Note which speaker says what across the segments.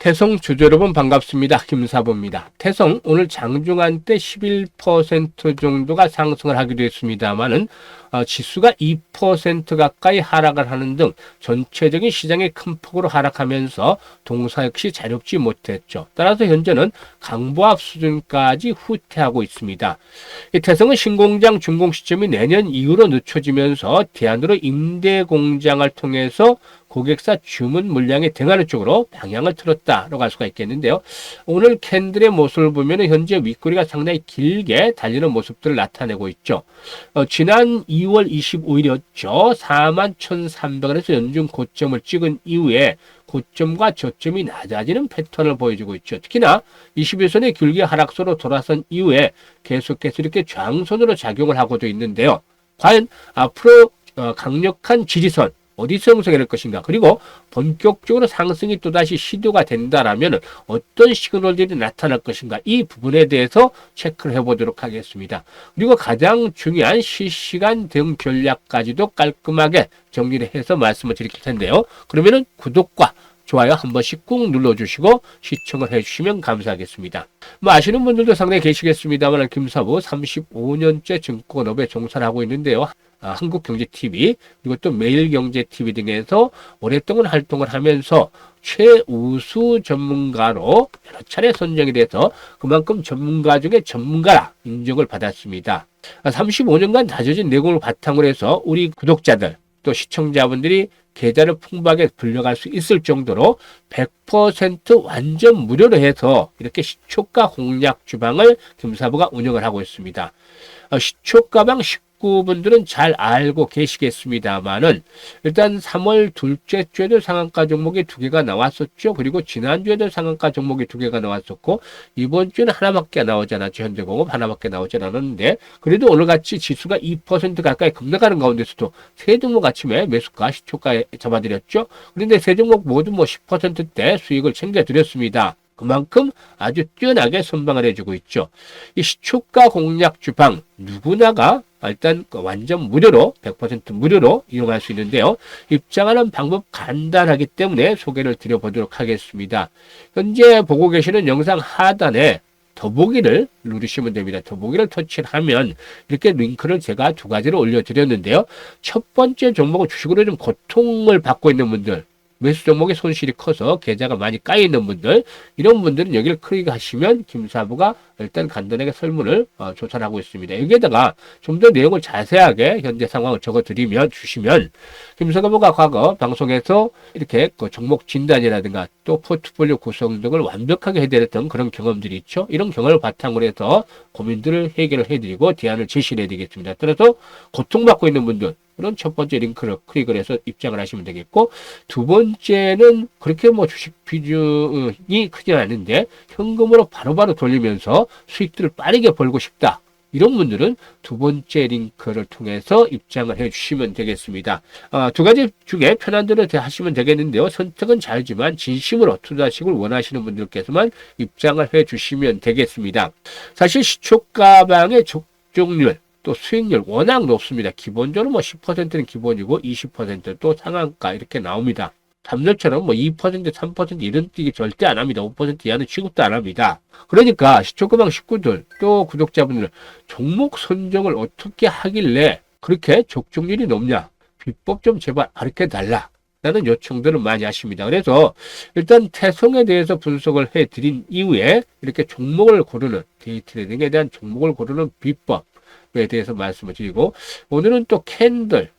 Speaker 1: 태성 주주 여러분 반갑습니다. 김사부입니다. 태성 오늘 장중한 때 11% 정도가 상승을 하기도 했습니다만은 지수가 2% 가까이 하락을 하는 등 전체적인 시장이 큰 폭으로 하락하면서 동사 역시 자유롭지 못했죠. 따라서 현재는 강보합 수준까지 후퇴하고 있습니다. 이 태성은 신공장 준공 시점이 내년 이후로 늦춰지면서 대안으로 임대 공장을 통해서 고객사 주문 물량의 등하는 쪽으로 방향을 틀었다라고 할 수가 있겠는데요. 오늘 캔들의 모습을 보면 현재 윗꼬리가 상당히 길게 달리는 모습들을 나타내고 있죠. 지난 2월 25일이었죠. 41,300원에서 연중 고점을 찍은 이후에 고점과 저점이 낮아지는 패턴을 보여주고 있죠. 특히나 21선의 길게 하락세로 돌아선 이후에 계속해서 이렇게 저항선으로 작용을 하고도 있는데요. 과연 앞으로 강력한 지지선 어디서 형성이 될 것인가, 그리고 본격적으로 상승이 또다시 시도가 된다라면 어떤 시그널들이 나타날 것인가, 이 부분에 대해서 체크를 해보도록 하겠습니다. 그리고 가장 중요한 실시간 대응 전략까지도 깔끔하게 정리를 해서 말씀을 드릴 텐데요. 그러면은 구독과 좋아요 한 번씩 꾹 눌러주시고 시청을 해주시면 감사하겠습니다. 아시는 분들도 상당히 계시겠습니다만 김사부 35년째 증권업에 종사를 하고 있는데요. 한국경제TV 그리고 또 매일경제TV 등에서 오랫동안 활동을 하면서 최우수 전문가로 여러 차례 선정이 돼서 그만큼 전문가 중에 전문가라 인정을 받았습니다. 35년간 다져진 내공을 바탕으로 해서 우리 구독자들 또 시청자분들이 계좌를 풍부하게 불려갈 수 있을 정도로 100% 완전 무료로 해서 이렇게 시초가 공략 주방을 김사부가 운영을 하고 있습니다. 시초가방 분들은 잘 알고 계시겠습니다만은 일단 3월 둘째 주에도 상한가 종목이 2개가 나왔었죠. 그리고 지난주에도 상한가 종목이 2개가 나왔었고 이번 주에는 하나밖에 나오지 않았죠. 현대공업 하나밖에 나오지 않았는데 그래도 오늘같이 지수가 2% 가까이 급락하는 가운데서도 세 종목 아침에 매수가 시초가에 잡아드렸죠. 그런데 세 종목 모두 10%대 수익을 챙겨드렸습니다. 그만큼 아주 뛰어나게 선방을 해주고 있죠. 이 시초가 공략 주방 누구나가 일단 완전 무료로 100% 무료로 이용할 수 있는데요. 입장하는 방법 간단하기 때문에 소개를 드려보도록 하겠습니다. 현재 보고 계시는 영상 하단에 더보기를 누르시면 됩니다. 더보기를 터치를 하면 이렇게 링크를 제가 2가지로 올려드렸는데요. 첫 번째 종목은 주식으로 좀 고통을 받고 있는 분들, 매수 종목의 손실이 커서 계좌가 많이 까여있는 분들, 이런 분들은 여기를 클릭하시면 김사부가 일단 간단하게 설문을 조사를 하고 있습니다. 여기에다가 좀 더 내용을 자세하게 현재 상황을 주시면 김사부가 과거 방송에서 이렇게 종목 진단이라든가 또 포트폴리오 구성 등을 완벽하게 해드렸던 그런 경험들이 있죠. 이런 경험을 바탕으로 해서 고민들을 해결을 해드리고 대안을 제시를 해드리겠습니다. 따라서 고통받고 있는 분들, 그런 첫 번째 링크를 클릭을 해서 입장을 하시면 되겠고, 두 번째는 그렇게 주식 비중이 크지 않은데 현금으로 바로바로 돌리면서 수익들을 빠르게 벌고 싶다. 이런 분들은 두 번째 링크를 통해서 입장을 해주시면 되겠습니다. 2가지 중에 편한 대로 하시면 되겠는데요. 선택은 자유지만 진심으로 투자식을 원하시는 분들께서만 입장을 해주시면 되겠습니다. 사실 시초가방의 적중률 또 수익률 워낙 높습니다. 기본적으로 10%는 기본이고 20%또 상한가 이렇게 나옵니다. 삼년처럼 2%, 3% 이런 뛰기 절대 안 합니다. 5% 이하는 취급도 안 합니다. 그러니까 시초가방 식구들 또 구독자분들 종목 선정을 어떻게 하길래 그렇게 적중률이 높냐? 비법 좀 제발 가르쳐 달라. 라는 요청들을 많이 하십니다. 그래서 일단 태성에 대해서 분석을 해드린 이후에 이렇게 종목을 고르는 데이트레이딩에 대한 종목을 고르는 비법에 대해서 말씀을 드리고, 오늘은 또 캔들에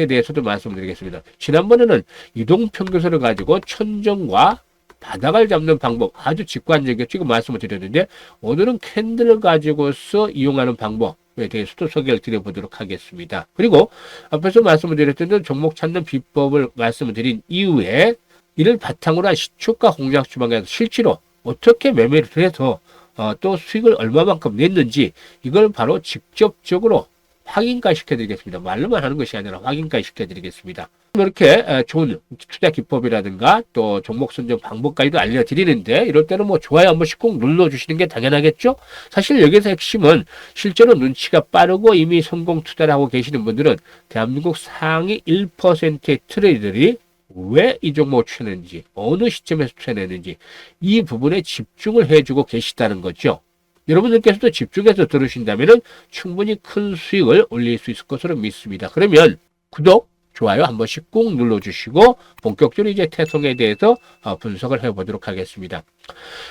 Speaker 1: 대해서도 말씀드리겠습니다. 지난번에는 이동평균선을 가지고 천정과 바닥을 잡는 방법 아주 직관적이게 지금 말씀을 드렸는데, 오늘은 캔들을 가지고서 이용하는 방법에 대해서도 소개를 드려보도록 하겠습니다. 그리고 앞에서 말씀을 드렸던 종목 찾는 비법을 말씀을 드린 이후에 이를 바탕으로 한 시초가 공략 주방에서 실제로 어떻게 매매를 해서 또 수익을 얼마만큼 냈는지 이걸 바로 직접적으로 확인까지 시켜드리겠습니다. 말로만 하는 것이 아니라 확인까지 시켜드리겠습니다. 이렇게 좋은 투자 기법이라든가 또 종목 선정 방법까지도 알려드리는데, 이럴 때는 좋아요 한 번씩 꼭 눌러주시는 게 당연하겠죠? 사실 여기서 핵심은 실제로 눈치가 빠르고 이미 성공 투자를 하고 계시는 분들은 대한민국 상위 1%의 트레이더들이 왜 이 종목을 추천했는지, 어느 시점에서 추천했는지 이 부분에 집중을 해주고 계시다는 거죠. 여러분들께서도 집중해서 들으신다면 충분히 큰 수익을 올릴 수 있을 것으로 믿습니다. 그러면 구독, 좋아요 한 번씩 꾹 눌러주시고 본격적으로 이제 태성에 대해서 분석을 해보도록 하겠습니다.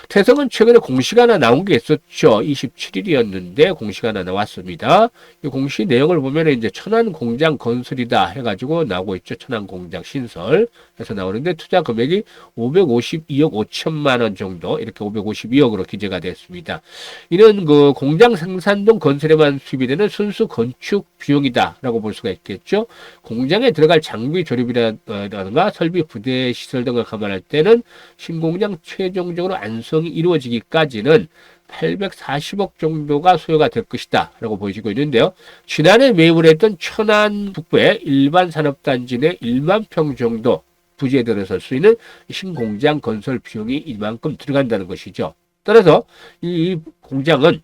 Speaker 1: 태성은 최근에 공시가 하나 나온 게 있었죠. 27일이었는데 공시가 하나 나왔습니다. 이 공시 내용을 보면 이제 천안공장 건설이다 해가지고 나오고 있죠. 천안공장 신설 해서 나오는데 투자 금액이 552억 5천만 원 정도, 이렇게 552억으로 기재가 됐습니다. 이는 그 공장 생산동 건설에만 수입되는 순수 건축 비용이다라고 볼 수가 있겠죠. 공장에 들어갈 장비 조립이라든가 설비 부대 시설 등을 감안할 때는 신공장 최종적으로 완성이 이루어지기까지는 840억 정도가 소요가 될 것이다 라고 보여지고 있는데요. 지난해 매입을 했던 천안 북부의 일반 산업단지 내 1만 평 정도 부지에 들어설 수 있는 신공장 건설 비용이 이만큼 들어간다는 것이죠. 따라서 이 공장은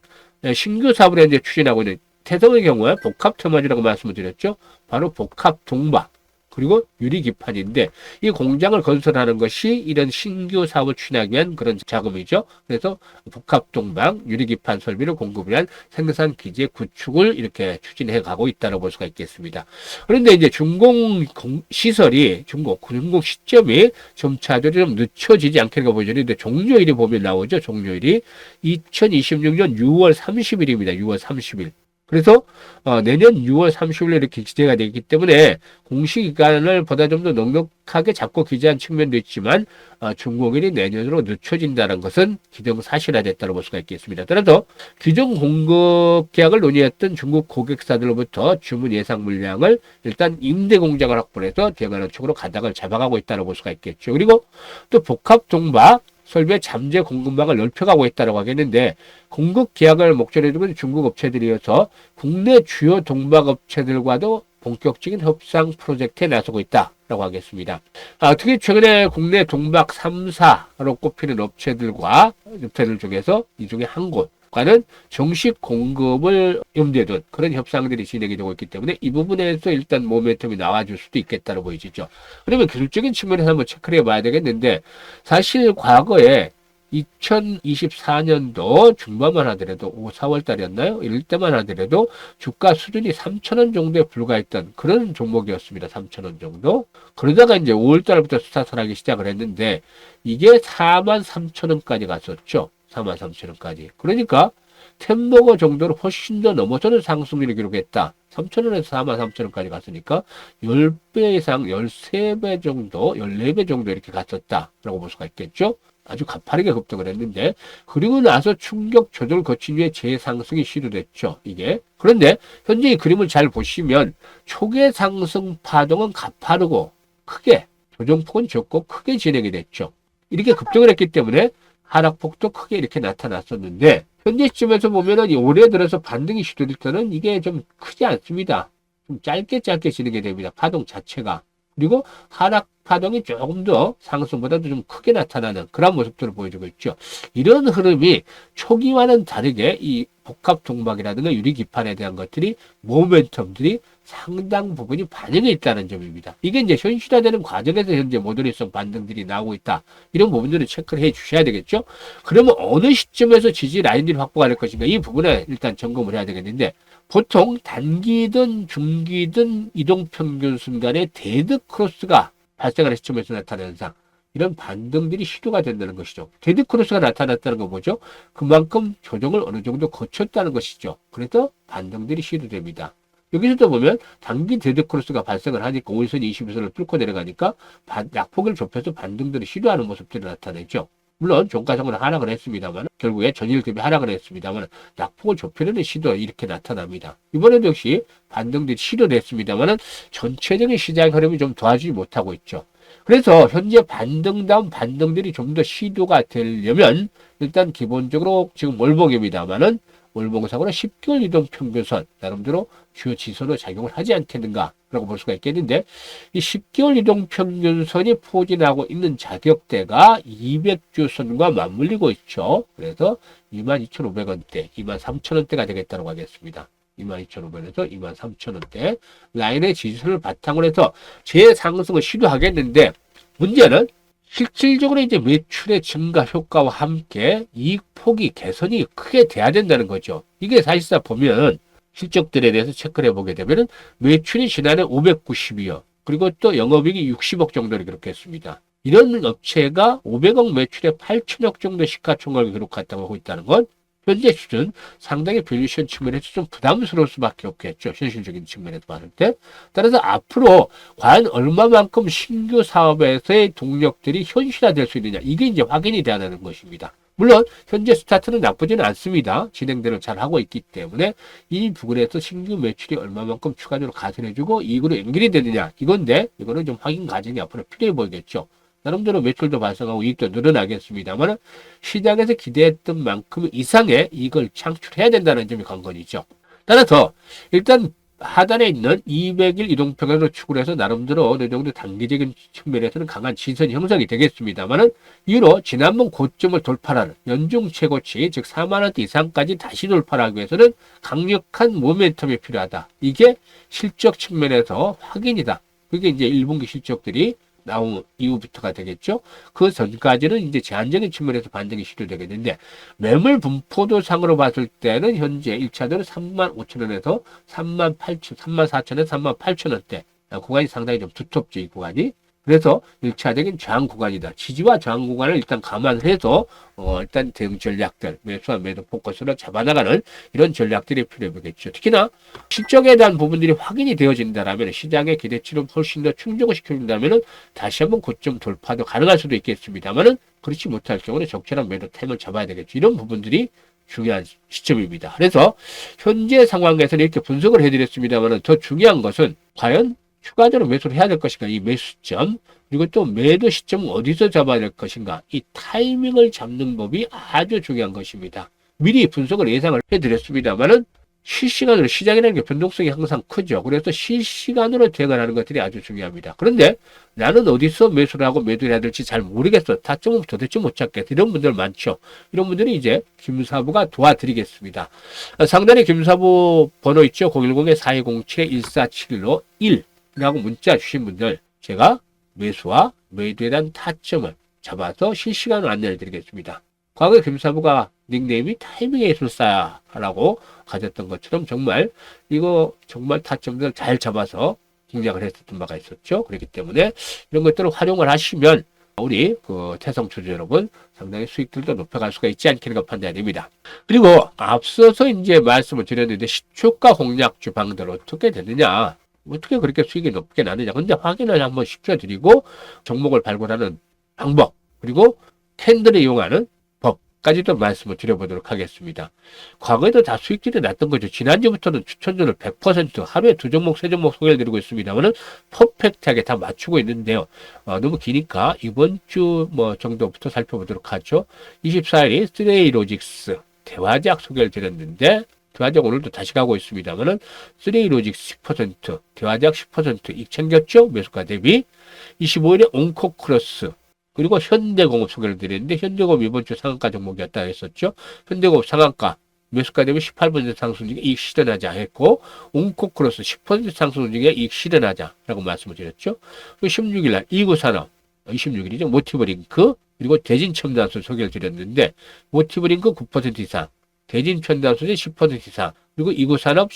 Speaker 1: 신규 사업을 현재 추진하고 있는 태성의 경우에 복합터마지라고 말씀을 드렸죠. 바로 복합동박 그리고 유리기판인데 이 공장을 건설하는 것이 이런 신규 사업을 추진하기 위한 그런 자금이죠. 그래서 복합동방 유리기판 설비를 공급을 한 생산 기지 구축을 이렇게 추진해 가고 있다고 볼 수가 있겠습니다. 그런데 이제 준공 시설이 준공 시점이 점차적으로 좀 늦춰지지 않겠는가 보여지는데 종료일이 보면 나오죠. 종료일이 2026년 6월 30일입니다. 6월 30일. 그래서 내년 6월 30일에 이렇게 기재가 되기 때문에 공시 기간을 보다 좀 더 넉넉하게 잡고 기재한 측면도 있지만 준공일이 내년으로 늦춰진다는 것은 기정사실화됐다고 볼 수가 있겠습니다. 따라서 기존 공급 계약을 논의했던 중국 고객사들로부터 주문 예상 물량을 일단 임대 공장을 확보해서 대관한 쪽으로 가닥을 잡아가고 있다고 볼 수가 있겠죠. 그리고 또 복합 동박 설비의 잠재 공급망을 넓혀가고 있다고 하겠는데 공급 계약을 목전에 두고 중국 업체들이어서 국내 주요 동박업체들과도 본격적인 협상 프로젝트에 나서고 있다라고 하겠습니다. 특히 최근에 국내 동박 3사로 꼽히는 업체들 중에서 이 중에 한 곳과는 정식 공급을 염두에 둔 그런 협상들이 진행이 되고 있기 때문에 이 부분에서 일단 모멘텀이 나와줄 수도 있겠다고 보이시죠. 그러면 기술적인 측면에서 한번 체크를 해봐야 되겠는데 사실 과거에 2024년도 중반만 하더라도 4월 달이었나요? 이럴 때만 하더라도 주가 수준이 3,000원 정도에 불과했던 그런 종목이었습니다. 3,000원 정도. 그러다가 이제 5월 달부터 스타트하기 시작을 했는데 이게 43,000원까지 갔었죠. 43,000원까지. 그러니까 템버거 정도로 훨씬 더 넘어서는 상승률을 기록했다. 3,000원에서 43,000원까지 갔으니까 10배 이상, 13배 정도, 14배 정도 이렇게 갔었다라고 볼 수가 있겠죠. 아주 가파르게 급등을 했는데 그리고 나서 충격 조정을 거친 후에 재상승이 시도됐죠. 이게. 그런데 현재 이 그림을 잘 보시면 초기의 상승 파동은 가파르고 크게 조정폭은 적고 크게 진행이 됐죠. 이렇게 급등을 했기 때문에 하락폭도 크게 이렇게 나타났었는데 현재 시점에서 보면은 올해 들어서 반등이 시도될 때는 이게 좀 크지 않습니다. 좀 짧게 진행이 됩니다. 파동 자체가. 그리고 하락 파동이 조금 더 상승보다도 좀 크게 나타나는 그런 모습들을 보여주고 있죠. 이런 흐름이 초기와는 다르게 이 복합 동박이라든가 유리기판에 대한 것들이 모멘텀들이 상당 부분이 반영해 있다는 점입니다. 이게 이제 현실화되는 과정에서 현재 모듈리성 반등들이 나오고 있다. 이런 부분들을 체크를 해 주셔야 되겠죠. 그러면 어느 시점에서 지지 라인들이 확보가 될 것인가 이 부분에 일단 점검을 해야 되겠는데 보통 단기든 중기든 이동평균 순간에 데드 크로스가 발생하는 시점에서 나타나는 현상 이런 반등들이 시도가 된다는 것이죠. 데드 크로스가 나타났다는 건 뭐죠? 그만큼 조정을 어느 정도 거쳤다는 것이죠. 그래서 반등들이 시도됩니다. 여기서도 보면 단기 데드 크로스가 발생을 하니까 5일선 20일선을 뚫고 내려가니까 약폭을 좁혀서 반등들을 시도하는 모습들이 나타내죠. 물론 종가상으로 하락을 했습니다만 결국에 전일 대비 하락을 했습니다만 약폭을 좁히려는 시도 이렇게 나타납니다. 이번에도 역시 반등들이 시도됐습니다만 전체적인 시장 흐름이 좀 도와주지 못하고 있죠. 그래서 현재 반등다운 반등들이 좀 더 시도가 되려면 일단 기본적으로 지금 월봉입니다만은 월봉상으로 10개월 이동 평균선 나름대로 주요 지수로 작용을 하지 않겠는가라고 볼 수가 있겠는데 이 10개월 이동 평균선이 포진하고 있는 자격대가 200주선과 맞물리고 있죠. 그래서 22,500원대, 23,000원대가 되겠다고 하겠습니다. 22,500원에서 23,000원대 라인의 지지선을 바탕으로 해서 재상승을 시도하겠는데 문제는 실질적으로 이제 매출의 증가 효과와 함께 이익 폭이 개선이 크게 돼야 된다는 거죠. 이게 사실상 보면 실적들에 대해서 체크를 해보게 되면은 매출이 지난해 590이요. 그리고 또 영업이익이 60억 정도를 기록했습니다. 이런 업체가 500억 매출에 8천억 정도 시가총액을 기록했다고 하고 있다는 건 현재 수준 상당히 밸류에이션 측면에서 좀 부담스러울 수밖에 없겠죠. 현실적인 측면에서 봤을 때. 따라서 앞으로 과연 얼마만큼 신규 사업에서의 동력들이 현실화될 수 있느냐. 이게 이제 확인이 돼야 하는 것입니다. 물론 현재 스타트는 나쁘지는 않습니다. 진행대로 잘 하고 있기 때문에 이 부분에서 신규 매출이 얼마만큼 추가적으로 가산해주고 이익으로 연결이 되느냐. 이건데 이거는 좀 확인 과정이 앞으로 필요해 보이겠죠. 나름대로 매출도 발생하고 이익도 늘어나겠습니다만 시장에서 기대했던 만큼 이상의 이익을 창출해야 된다는 점이 관건이죠. 따라서 일단 하단에 있는 200일 이동평균으로 추구를 해서 나름대로 어느 정도 단기적인 측면에서는 강한 지선 형성이 되겠습니다만 이후로 지난번 고점을 돌파하는 연중 최고치 즉 4만원대 이상까지 다시 돌파하기 위해서는 강력한 모멘텀이 필요하다. 이게 실적 측면에서 확인이다. 그게 이제 1분기 실적들이 나온 이후부터가 되겠죠. 그 전까지는 이제 제한적인 측면에서 반등이 시도되겠는데 매물 분포도 상으로 봤을 때는 현재 1차적으로 35,000원에서 38,000, 34,000원, 38,000원대 구간이 상당히 좀 두텁죠. 이 구간이. 그래서 1차적인 저항 구간이다. 지지와 저항 구간을 일단 감안해서 일단 대응 전략들, 매수와 매도 포커스를 잡아나가는 이런 전략들이 필요해 보겠죠. 특히나 실적에 대한 부분들이 확인이 되어진다면 시장의 기대치를 훨씬 더 충족을 시켜준다면 다시 한번 고점 돌파도 가능할 수도 있겠습니다만은 그렇지 못할 경우는 적절한 매도 타임을 잡아야 되겠죠. 이런 부분들이 중요한 시점입니다. 그래서 현재 상황에서는 이렇게 분석을 해드렸습니다만 더 중요한 것은 과연 추가적으로 매수를 해야 될 것인가, 이 매수 시점, 그리고 또 매도 시점은 어디서 잡아야 될 것인가, 이 타이밍을 잡는 법이 아주 중요한 것입니다. 미리 분석을 예상을 해드렸습니다만은 실시간으로 시장이라는 게 변동성이 항상 크죠. 그래서 실시간으로 대응을 하는 것들이 아주 중요합니다. 그런데 나는 어디서 매수를 하고 매도를 해야 될지 잘 모르겠어. 타점을 도대체 못 찾겠어. 이런 분들 많죠. 이런 분들이 이제 김사부가 도와드리겠습니다. 상단에 김사부 번호 있죠. 010-4207-1471로 1 라고 문자 주신 분들 제가 매수와 매도에 대한 타점을 잡아서 실시간으로 안내를 드리겠습니다. 과거에 김사부가 닉네임이 타이밍의 예술사라고 가졌던 것처럼 정말 이거 정말 타점들 잘 잡아서 공략을 했었던 바가 있었죠. 그렇기 때문에 이런 것들을 활용을 하시면 우리 태성 투자 여러분 상당히 수익들도 높여갈 수가 있지 않겠는가 판단이 됩니다. 그리고 앞서서 이제 말씀을 드렸는데 시초가 공략 주방들 어떻게 되느냐, 어떻게 그렇게 수익이 높게 나느냐. 근데 확인을 한번 시켜드리고 종목을 발굴하는 방법 그리고 캔들을 이용하는 법까지도 말씀을 드려보도록 하겠습니다. 과거에도 다 수익들이 났던 거죠. 지난주부터는 추천주를 100% 하루에 2종목, 3종목 소개를 드리고 있습니다만은 퍼펙트하게 다 맞추고 있는데요. 너무 기니까 이번 주 정도부터 살펴보도록 하죠. 24일이 3A로직스 대화제약 소개를 드렸는데 대화제약 오늘도 다시 가고 있습니다만은 3A로직스 10%, 대화제약 10% 이익 챙겼죠. 매수가 대비. 25일에 온코크로스 그리고 현대공업 소개를 드렸는데 현대공업 이번 주 상한가 종목이었다 했었죠. 현대공업 상한가 매수가 대비 18% 상승 중에 이익 실현하자 했고 온코크로스 10% 상승 중에 이익 실현하자라고 말씀을 드렸죠. 그리고 16일 날 이구산업 26일이죠. 모티브링크 그리고 대진첨단소 소개를 드렸는데 모티브링크 9% 이상 대진첨단소는 10% 이상 그리고 이구산업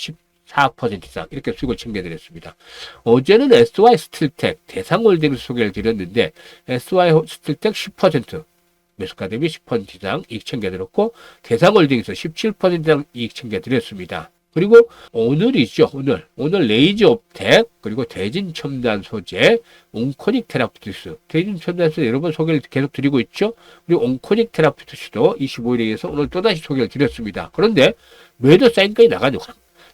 Speaker 1: 4% 이상 이렇게 수익을 챙겨드렸습니다. 어제는 SY 스틸텍 대상홀딩스 소개를 드렸는데 SY 스틸텍 10% 매수가 대비 10% 이상 이익 챙겨드렸고 대상홀딩스 17% 이상 이익 챙겨드렸습니다. 그리고 오늘이죠. 오늘 레이즈업텍 그리고 대진첨단소재 온코닉 테라피투스 대진첨단소재 여러 번 소개를 계속 드리고 있죠. 그리고 온코닉 테라피투스도 25일에 의해서 오늘 또다시 소개를 드렸습니다. 그런데 매도 사인까지 나가죠.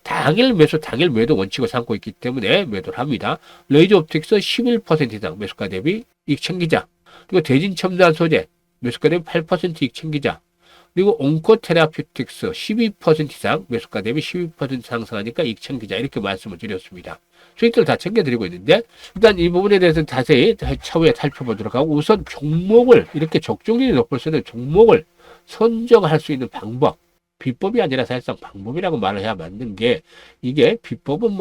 Speaker 1: 당일 매수, 당일 매도 원칙을 삼고 있기 때문에 매도를 합니다. 레이저옵틱스 11% 이상 매수가 대비 이익 챙기자. 그리고 대진첨단소재 매수가 대비 8% 이익 챙기자. 그리고 온코테라피틱스 12% 이상 매수가 대비 12% 상승하니까 이익 챙기자. 이렇게 말씀을 드렸습니다. 수익들 다 챙겨드리고 있는데 일단 이 부분에 대해서는 자세히 차후에 살펴보도록 하고 우선 종목을 이렇게 적중률이 높을 수 있는 종목을 선정할 수 있는 방법 비법이 아니라 사실상 방법이라고 말을 해야 맞는 게 이게 비법은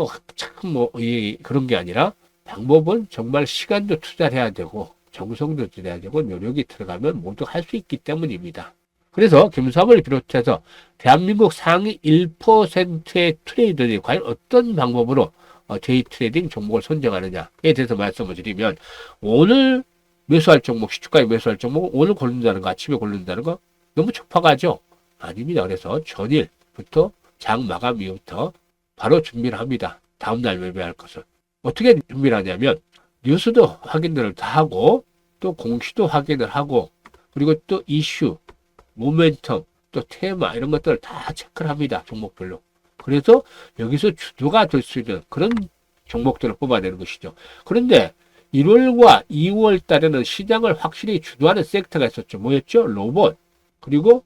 Speaker 1: 그런 게 아니라 방법은 정말 시간도 투자를 해야 되고 정성도 들여야 되고 노력이 들어가면 모두 할 수 있기 때문입니다. 그래서 김수환을 비롯해서 대한민국 상위 1%의 트레이더들이 과연 어떤 방법으로 데이 트레이딩 종목을 선정하느냐에 대해서 말씀을 드리면, 오늘 매수할 종목, 시초가에 매수할 종목 오늘 고른다는 거, 아침에 고른다는 거 너무 촉박하죠? 아닙니다. 그래서 전일부터 장 마감 이후부터 바로 준비를 합니다. 다음날 매매할 것을. 어떻게 준비를 하냐면 뉴스도 확인을 다 하고 또 공시도 확인을 하고 그리고 또 이슈, 모멘텀, 또 테마 이런 것들을 다 체크를 합니다. 종목별로. 그래서 여기서 주도가 될 수 있는 그런 종목들을 뽑아내는 것이죠. 그런데 1월과 2월 달에는 시장을 확실히 주도하는 섹터가 있었죠. 뭐였죠? 로봇, 그리고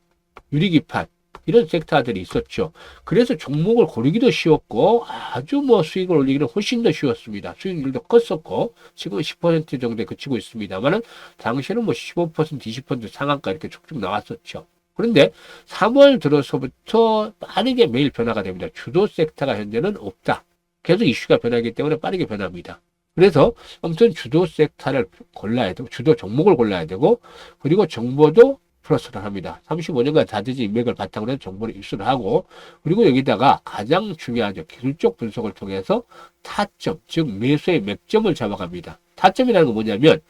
Speaker 1: 유리기판, 이런 섹터들이 있었죠. 그래서 종목을 고르기도 쉬웠고 아주 수익을 올리기는 훨씬 더 쉬웠습니다. 수익률도 컸었고 지금 10% 정도에 그치고 있습니다만은 당시에는 15%, 20% 상한가 이렇게 쭉쭉 나왔었죠. 그런데 3월 들어서부터 빠르게 매일 변화가 됩니다. 주도 섹터가 현재는 없다. 계속 이슈가 변하기 때문에 빠르게 변합니다. 그래서 아무튼 주도 섹터를 골라야 되고 주도 종목을 골라야 되고 그리고 정보도 플러스를 합니다. 35년간 다지지 인맥을 바탕으로 해서 정보를 입수를 하고 그리고 여기다가 가장 중요하죠. 기술적 분석을 통해서 타점, 즉 매수의 맥점을 잡아갑니다. 타점이라는 건 뭐냐면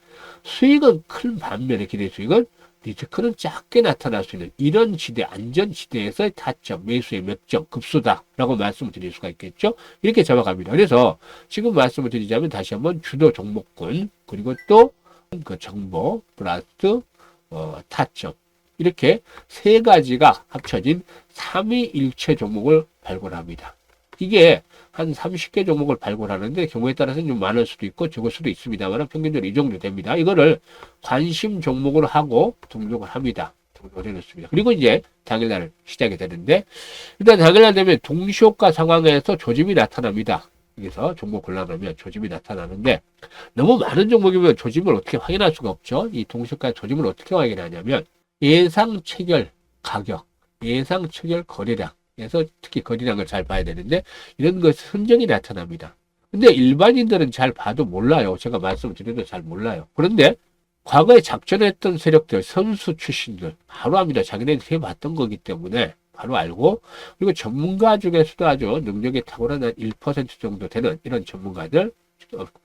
Speaker 1: 수익은 큰 반면에 기대 수익은 리스크는 작게 나타날 수 있는 이런 지대, 안전지대에서의 타점, 매수의 맥점, 급소다라고 말씀을 드릴 수가 있겠죠. 이렇게 잡아갑니다. 그래서 지금 말씀을 드리자면 다시 한번 주도 종목군, 그리고 또 그 정보, 플러스 타점, 이렇게 세 가지가 합쳐진 3위일체 종목을 발굴합니다. 이게 한 30개 종목을 발굴하는데 경우에 따라서는 좀 많을 수도 있고 적을 수도 있습니다만 평균적으로 이 정도 됩니다. 이거를 관심 종목으로 하고 등록을 합니다. 등록을 해놓습니다. 그리고 이제 당일날 시작이 되는데 일단 당일날 되면 동시효과 상황에서 조짐이 나타납니다. 여기서 종목 골라놓으면 조짐이 나타나는데 너무 많은 종목이면 조짐을 어떻게 확인할 수가 없죠. 이 동시효과 조짐을 어떻게 확인하냐면 예상 체결 가격, 예상 체결 거래량, 그래서 특히 거래량을 잘 봐야 되는데 이런 것 흔적이 나타납니다. 근데 일반인들은 잘 봐도 몰라요. 제가 말씀을 드려도 잘 몰라요. 그런데 과거에 작전했던 세력들, 선수 출신들 바로 압니다. 자기네들이 해봤던 거기 때문에 바로 알고 그리고 전문가 중에서도 아주 능력이 탁월한 한 1% 정도 되는 이런 전문가들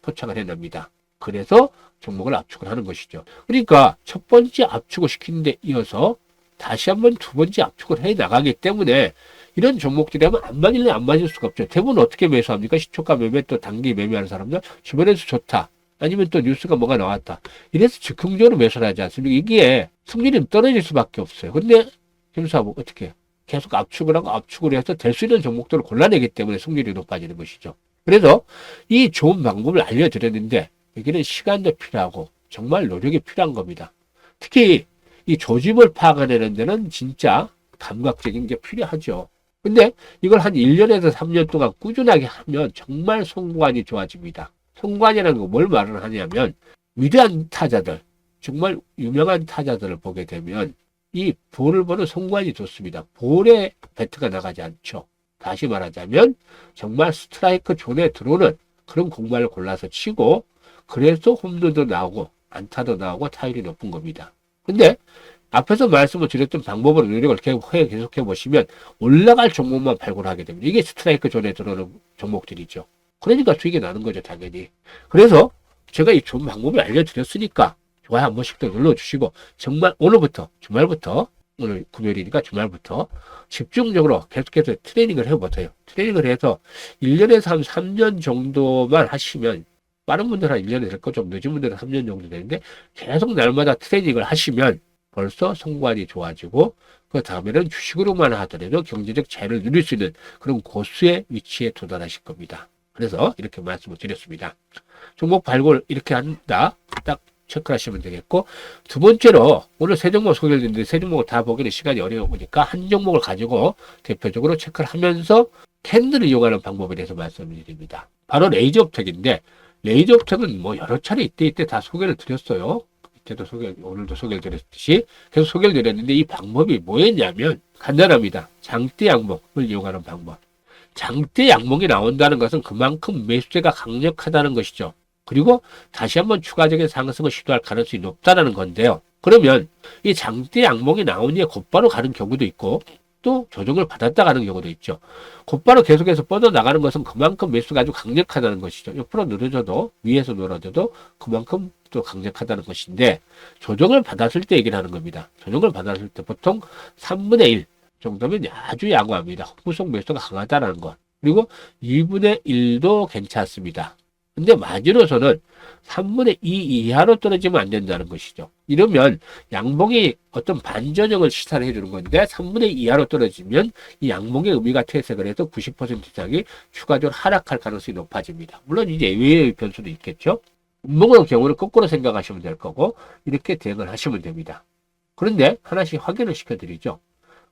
Speaker 1: 포착을 해냅니다. 그래서 종목을 압축을 하는 것이죠. 그러니까 첫 번째 압축을 시키는 데 이어서 다시 한번 두 번째 압축을 해 나가기 때문에 이런 종목들이 하면 안 맞을래 안 맞을 수가 없죠. 대부분 어떻게 매수합니까? 시초가 매매 또 단기 매매하는 사람들 주변에서 좋다. 아니면 또 뉴스가 뭐가 나왔다. 이래서 즉흥적으로 매수를 하지 않습니까? 이게 승률이 떨어질 수밖에 없어요. 근데 김수하고 어떻게 계속 압축을 하고 압축을 해서 될 수 있는 종목들을 골라내기 때문에 승률이 높아지는 것이죠. 그래서 이 좋은 방법을 알려드렸는데 여기는 시간도 필요하고 정말 노력이 필요한 겁니다. 특히 이 조짐을 파악하는 데는 진짜 감각적인 게 필요하죠. 근데 이걸 한 1년에서 3년 동안 꾸준하게 하면 정말 성관이 좋아집니다. 성관이라는 거 뭘 말을 하냐면 위대한 타자들, 정말 유명한 타자들을 보게 되면 이 볼을 보는 성관이 좋습니다. 볼에 배트가 나가지 않죠. 다시 말하자면 정말 스트라이크 존에 들어오는 그런 공만을 골라서 치고 그래서 홈런도 나오고 안타도 나오고 타율이 높은 겁니다. 근데 앞에서 말씀을 드렸던 방법으로 노력을 계속해 보시면 올라갈 종목만 발굴하게 됩니다. 이게 스트라이크 존에 들어오는 종목들이죠. 그러니까 수익이 나는 거죠, 당연히. 그래서 제가 이 좋은 방법을 알려드렸으니까 좋아요 한 번씩 더 눌러주시고 정말 오늘부터 주말부터 오늘 금요일이니까 주말부터 집중적으로 계속해서 트레이닝을 해보세요. 트레이닝을 해서 1년에서 한 3년 정도만 하시면 빠른 분들은 한 1년이 될 거 좀 늦은 분들은 3년 정도 되는데 계속 날마다 트레이닝을 하시면 벌써 성관이 좋아지고 그 다음에는 주식으로만 하더라도 경제적 자유를 누릴 수 있는 그런 고수의 위치에 도달하실 겁니다. 그래서 이렇게 말씀을 드렸습니다. 종목 발굴 이렇게 한다. 딱 체크하시면 되겠고 두 번째로 오늘 세 종목 소개해드렸는데 세 종목을 다 보기는 시간이 어려우니까 한 종목을 가지고 대표적으로 체크를 하면서 캔들을 이용하는 방법에 대해서 말씀을 드립니다. 바로 레이저업텍인데 레이저업텍은 뭐 여러 차례 이때 다 소개를 드렸어요. 이때도 오늘도 소개를 드렸듯이 계속 소개를 드렸는데 이 방법이 뭐였냐면 간단합니다. 장대 양봉을 이용하는 방법. 장대 양봉이 나온다는 것은 그만큼 매수세가 강력하다는 것이죠. 그리고 다시 한번 추가적인 상승을 시도할 가능성이 높다라는 건데요. 그러면 이 장대 양봉이 나온 뒤에 곧바로 가는 경우도 있고 또 조정을 받았다 가는 경우도 있죠. 곧바로 계속해서 뻗어나가는 것은 그만큼 매수가 아주 강력하다는 것이죠. 옆으로 늘어져도 위에서 늘어져도 그만큼 또 강력하다는 것인데 조정을 받았을 때 얘기를 하는 겁니다. 조정을 받았을 때 보통 3분의 1 정도면 아주 양호합니다. 후속 매수가 강하다는 것. 그리고 2분의 1도 괜찮습니다. 근데 마지노선은 3분의 2 이하로 떨어지면 안 된다는 것이죠. 이러면 양봉이 어떤 반전형을 시사를 해주는 건데 3분의 2 이하로 떨어지면 이 양봉의 의미가 퇴색을 해서 90% 이상이 추가적으로 하락할 가능성이 높아집니다. 물론 이제 예외의 변수도 있겠죠. 음봉의 경우는 거꾸로 생각하시면 될 거고 이렇게 대응을 하시면 됩니다. 그런데 하나씩 확인을 시켜드리죠.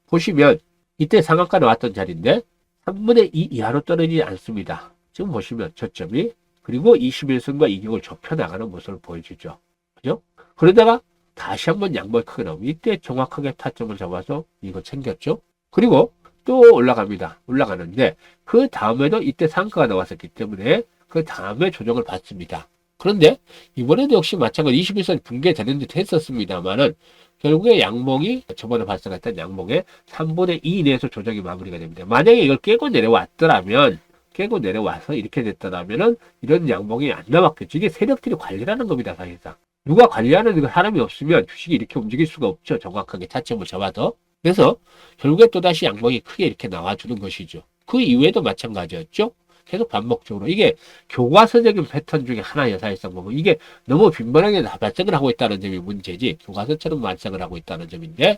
Speaker 1: 보시면 이때 상한가 나왔던 자리인데 3분의 2 이하로 떨어지지 않습니다. 지금 보시면 저점이 그리고 21선과 이격을 좁혀나가는 모습을 보여주죠. 그죠? 그러다가 다시 한번 양봉이 크게 나오면 이때 정확하게 타점을 잡아서 이거 챙겼죠. 그리고 또 올라갑니다. 올라가는데 그 다음에도 이때 상한가가 나왔었기 때문에 그 다음에 조정을 받습니다. 그런데 이번에도 역시 마찬가지로 21선 붕괴되는 듯 했었습니다만은 결국에 양봉이 저번에 발생했던 양봉의 3분의 2 내에서 조정이 마무리가 됩니다. 만약에 이걸 깨고 내려왔더라면 깨고 내려와서 이렇게 됐더라면은 이런 양봉이 안 나왔겠죠. 이게 세력들이 관리하는 겁니다, 사실상. 누가 관리하는 사람이 없으면 주식이 이렇게 움직일 수가 없죠. 정확하게 타점을 잡아서. 그래서 결국에 또다시 양봉이 크게 이렇게 나와주는 것이죠. 그 이후에도 마찬가지였죠. 계속 반복적으로. 이게 교과서적인 패턴 중에 하나예요, 사실상 보면. 이게 너무 빈번하게 발생을 하고 있다는 점이 문제지, 교과서처럼 발생을 하고 있다는 점인데,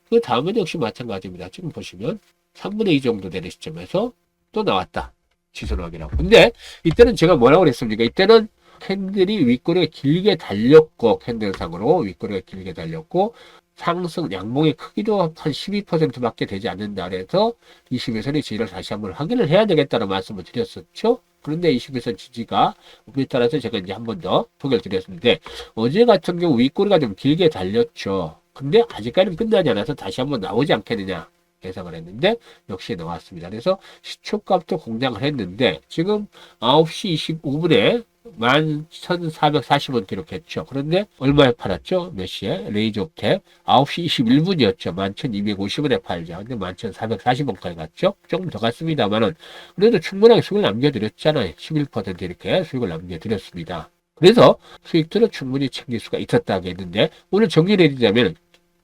Speaker 1: 그 다음에도 역시 마찬가지입니다. 지금 보시면 3분의 2 정도 되는 시점에서 또 나왔다. 지수를 확인하고. 근데 이때는 제가 뭐라고 그랬습니까? 이때는 캔들이 윗꼬리가 길게 달렸고, 캔들상으로 윗꼬리가 길게 달렸고, 상승, 양봉의 크기도 한 12%밖에 되지 않는다. 그래서 21선의 지지를 다시 한번 확인을 해야 되겠다는 말씀을 드렸었죠. 그런데 21선 지지가 오늘에 따라서 제가 이제 한 번 더 소개를 드렸는데, 어제 같은 경우 윗꼬리가 좀 길게 달렸죠. 근데 아직까지는 끝나지 않아서 다시 한번 나오지 않겠느냐 예상을 했는데 역시 나왔습니다. 그래서 시초값도 공략을 했는데 지금 9시 25분에 11,440원 기록했죠. 그런데 얼마에 팔았죠? 몇 시에? 레이저 옵텍 9시 21분이었죠. 11,250원에 팔죠. 근데 11,440원까지 갔죠. 조금 더 갔습니다만은 그래도 충분하게 수익을 남겨드렸잖아요. 11% 이렇게 수익을 남겨드렸습니다. 그래서 수익들은 충분히 챙길 수가 있었다고 했는데 오늘 정리를 해드리자면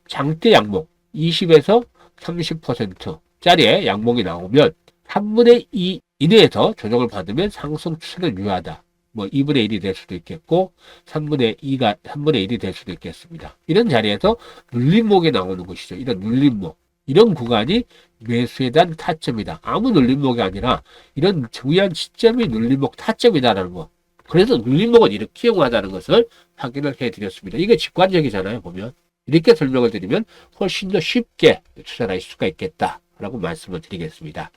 Speaker 1: 장대 양봉 20에서 30%짜리의 양봉이 나오면 3분의 2 이내에서 조정을 받으면 상승 추세는 유효하다. 뭐 2분의 1이 될 수도 있겠고 3분의 1이 될 수도 있겠습니다. 이런 자리에서 눌림목이 나오는 것이죠. 이런 눌림목. 이런 구간이 매수에 대한 타점이다. 아무 눌림목이 아니라 이런 중요한 시점이 눌림목 타점이다라는 거. 그래서 눌림목은 이렇게 이용하다는 것을 확인을 해드렸습니다. 이게 직관적이잖아요. 보면. 이렇게 설명을 드리면 훨씬 더 쉽게 투자를 할 수가 있겠다라고 말씀을 드리겠습니다.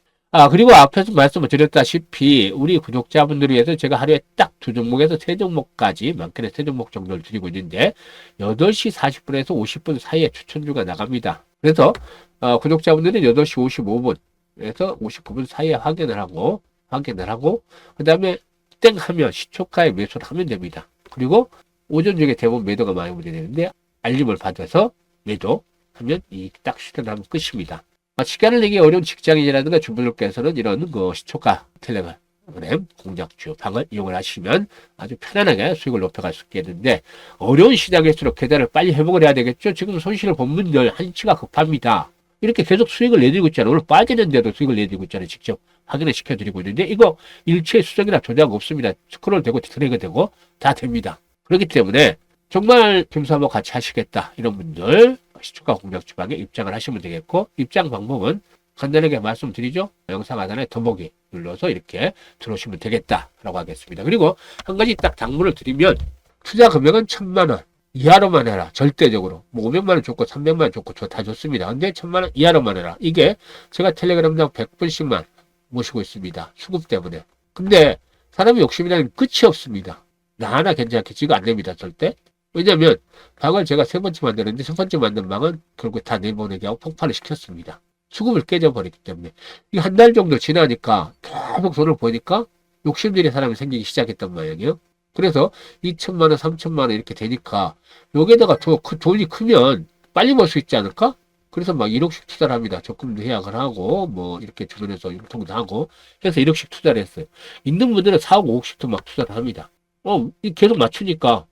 Speaker 1: 그리고 앞에서 말씀을 드렸다시피 우리 구독자분들을 위해서 제가 하루에 딱 2종목에서 3종목까지 많게는 3종목 정도를 드리고 있는데 8시 40분에서 50분 사이에 추천주가 나갑니다. 그래서 구독자분들은 8시 55분에서 59분 사이에 확인을 하고 그 다음에 땡 하면 시초가에 매수를 하면 됩니다. 그리고 오전 중에 대부분 매도가 많이 되는데 알림을 받아서 매도하면 이 딱 실현하면 끝입니다. 시간을 내기 어려운 직장인이라든가 주부들께서는 이런 시초가 텔레그램 공략주 방을 이용을 하시면 아주 편안하게 수익을 높여갈 수 있겠는데 어려운 시장일수록 계좌를 빨리 회복을 해야 되겠죠. 지금 손실을 본 분들 한치가 급합니다. 이렇게 계속 수익을 내드리고 있잖아요. 오늘 빠지는데도 수익을 내드리고 있잖아요. 직접 확인을 시켜드리고 있는데 이거 일체 수정이나 조작 없습니다. 스크롤 되고 트랙이 되고 다 됩니다. 그렇기 때문에 정말 김사모 같이 하시겠다 이런 분들 시초가 공략 주방에 입장을 하시면 되겠고 입장 방법은 간단하게 말씀드리죠. 영상 하단에 더보기 눌러서 이렇게 들어오시면 되겠다라고 하겠습니다. 그리고 한 가지 딱 당부를 드리면 투자 금액은 1,000만 원 이하로만 해라. 절대적으로. 뭐 500만 원 좋고 300만 원 좋고 다 좋습니다. 근데 1,000만 원 이하로만 해라. 이게 제가 텔레그램당 100분씩만 모시고 있습니다. 수급 때문에. 근데 사람이 욕심이라는 끝이 없습니다. 나 하나 괜찮겠지가 안 됩니다. 절대. 왜냐면 방을 제가 3번째 만드는데 3번째 만든 방은 결국 다 내보내게 하고 폭발을 시켰습니다. 수급을 깨져버리기 때문에. 이게 한 달 정도 지나니까 계속 손을 보니까 욕심들이 사람이 생기기 시작했단 말이에요. 그래서 2천만 원, 3천만 원 이렇게 되니까 여기에다가 돈이 크면 빨리 벌 수 있지 않을까? 그래서 막 1억씩 투자를 합니다. 적금도 해약을 하고 뭐 이렇게 주변에서 융통도 하고 해서 1억씩 투자를 했어요. 있는 분들은 4억, 5억씩도 막 투자를 합니다. 계속 맞추니까.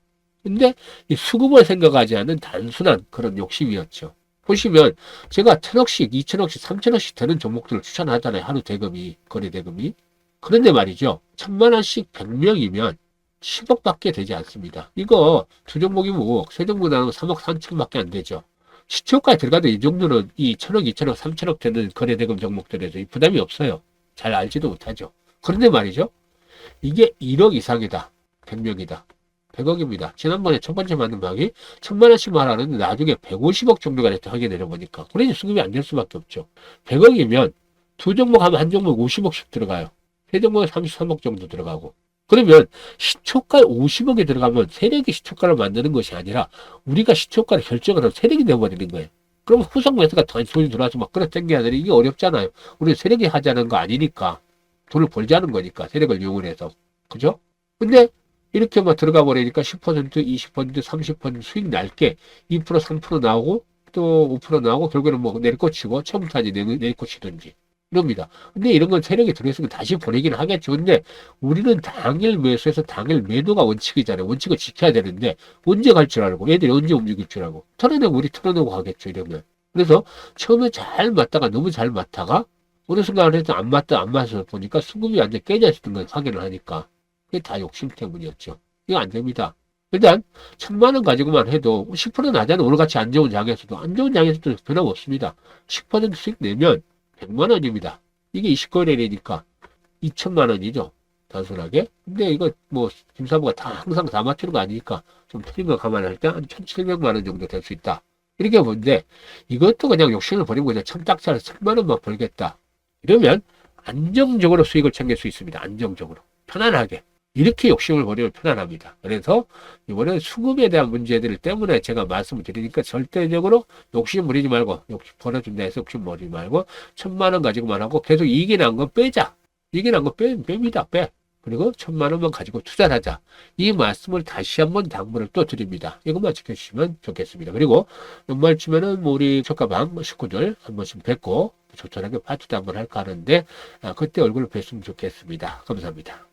Speaker 1: 근데 이 수급을 생각하지 않는 단순한 그런 욕심이었죠. 보시면 제가 1,000억씩, 2,000억씩, 3,000억씩 되는 종목들을 추천하잖아요. 하루 대금이, 거래 대금이. 그런데 말이죠. 1,000만 원씩 100명이면 10억밖에 되지 않습니다. 이거 두 종목이면 5억, 세 종목 나누면 3억 3천밖에 안 되죠. 시초가에 들어가도 이 정도는 이 1,000억, 2,000억, 3,000억 되는 거래 대금 종목들에서 이 부담이 없어요. 잘 알지도 못하죠. 그런데 말이죠. 이게 1억 이상이다. 100명이다. 100억입니다. 지난번에 첫 번째 맞는 방이 1,000만 원씩 말하는데 나중에 150억 정도가 됐다 하게 내려보니까. 그러니 수급이 안 될 수밖에 없죠. 100억이면 두 종목 하면 한 종목 50억씩 들어가요. 세 종목에 33억 정도 들어가고. 그러면 시초가 50억에 들어가면 세력이 시초가를 만드는 것이 아니라 우리가 시초가를 결정을 하면 세력이 되어버리는 거예요. 그럼 후속 매수가 돈이 들어와서 막 끌어당겨야 되는 이게 어렵잖아요. 우리 세력이 하자는 거 아니니까. 돈을 벌자는 거니까 세력을 이용을 해서. 그죠? 근데 이렇게만 들어가 버리니까 10%, 20%, 30% 수익 날게 2%, 3% 나오고 또 5% 나오고 결국에는 뭐 내리꽂히고 처음부터 하지 내리꽂히든지 이럽니다. 근데 이런 건 세력이 들어있으면 다시 보내긴 하겠죠. 근데 우리는 당일 매수해서 당일 매도가 원칙이잖아요. 원칙을 지켜야 되는데 언제 갈 줄 알고 애들이 언제 움직일 줄 알고 털어내고 우리 털어내고 가겠죠. 이러면. 그래서 처음에 잘 맞다가 너무 잘 맞다가 어느 순간 해서 안 맞아서 보니까 수급이 완전 깨져있는 걸 확인을 하니까 그게 다 욕심 때문이었죠. 이거 안 됩니다. 일단 1,000만 원 가지고만 해도 10% 나자는 오늘같이 안 좋은 장에서도 안 좋은 장에서도 변함없습니다. 10% 수익 내면 100만 원입니다. 이게 29일이니까 2천만 원이죠. 단순하게. 근데 이거 뭐 김사부가 다 항상 다 맞추는 거 아니니까 좀 틀린 거 감안할 때 한 1,700만 원 정도 될 수 있다. 이렇게 보는데 이것도 그냥 욕심을 버리고 그냥 첨딱잘 1,000만 원만 벌겠다. 이러면 안정적으로 수익을 챙길 수 있습니다. 안정적으로. 편안하게. 이렇게 욕심을 버리면 편안합니다. 그래서 이번에 수급에 대한 문제들 때문에 제가 말씀을 드리니까 절대적으로 욕심 부리지 말고 욕심 벌어준다 해서 욕심 부리지 말고 1,000만 원 가지고만 하고 계속 이익이 난 건 빼자. 이익이 난 건 뺍니다. 빼. 그리고 1,000만 원만 가지고 투자를 하자. 이 말씀을 다시 한번 당부를 또 드립니다. 이것만 지켜주시면 좋겠습니다. 그리고 연말쯤에는 뭐 우리 조카방 식구들 한 번씩 뵙고 조촐하게 파티도 한번 할까 하는데 그때 얼굴을 뵀으면 좋겠습니다. 감사합니다.